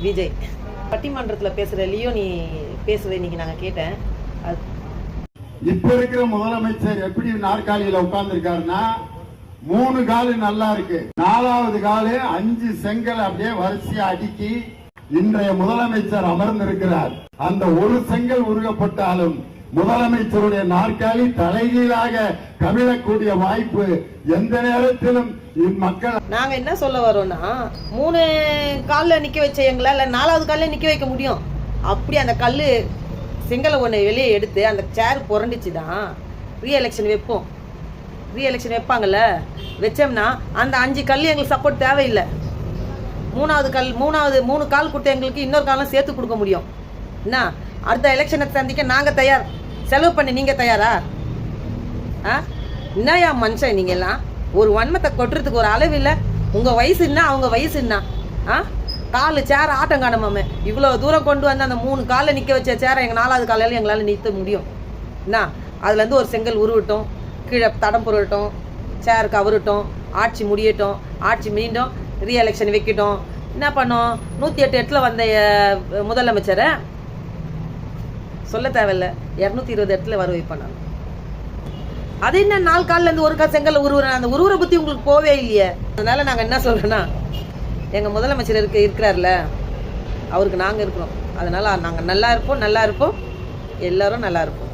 விஜய் பட்டிமன்றத்தில் பேசுகிற லியோனி பேசுவதை இன்னைக்கு நாங்கள் கேட்டேன். இப்ப இருக்கிற முதலமைச்சர் எப்படி நாற்காலியில உட்கார்ந்து இருக்காருன்னா 3 காலு நல்லா இருக்கு, 4வது காலு 5 செங்கல் அப்படியே வரிசையா அடுக்கி இன்றைய முதலமைச்சர் அமர்ந்திருக்கிறார். அந்த ஒரு செங்கல் உருகப்பட்டாலும் முதலமைச்சருடைய நாற்காலி தலைகீழாக கவிழக்கூடிய வாய்ப்பு எந்த நேரத்திலும் மக்கள். நாங்க என்ன சொல்ல வரோம்னா 3 கால்ல நிக்க வச்ச எங்களை 4வது கால்ல நிக்க வைக்க முடியும். அப்படி அந்த கல்லு செங்கலை ஒன்று வெளியே எடுத்து அந்த சேர் புரண்டிச்சுதான் ரீஎலெக்ஷன் வைப்போம். ரீஎலெக்ஷன் வைப்பாங்கல்ல, வச்சோம்னா அந்த 5 கல் எங்களுக்கு சப்போர்ட் தேவையில்லை. 3 கால் கொடுத்த எங்களுக்கு இன்னொரு காலம் சேர்த்து கொடுக்க முடியும். என்ன அடுத்த எலெக்ஷனை சந்திக்க நாங்கள் தயார். செலவு பண்ணி நீங்கள் தயாரா? என்னையா மனுஷன் நீங்கள் எல்லாம்? ஒரு வன்மத்தை கொட்டுறதுக்கு ஒரு அளவு இல்லை. உங்கள் வயசு என்ன, அவங்க வயசு என்ன? காலு சேர் ஆட்டம் காணமாமே இவ்வளோ தூரம் கொண்டு வந்து அந்த 3 காலில் நிற்க வச்ச சேரை எங்கள் 4வது காலையில் எங்களால் நிறுத்த முடியும். என்ன அதுலேருந்து ஒரு செங்கல் உருவட்டும், கீழே தடம் புரட்டும், சேர் கவரட்டும், ஆட்சி முடியட்டும், ஆட்சி மீண்டும் ரீஎலெக்ஷன் வைக்கட்டும். என்ன பண்ணோம்? 108 வந்த முதலமைச்சரை சொல்ல தேவையில்ல, 220 வர வைப்பேன் நான். அது என்ன 4 காலில் இருந்து 1 கால் செங்கல் உருவுறேன், அந்த உருவுற புத்தி உங்களுக்கு போவே இல்லையே. அதனால நாங்கள் என்ன சொல்றோன்னா, எங்கள் முதலமைச்சர் இருக்கிறார்ல, அவருக்கு நாங்கள் இருக்கிறோம். அதனால நாங்கள் நல்லா இருப்போம், எல்லாரும் நல்லா இருப்போம்.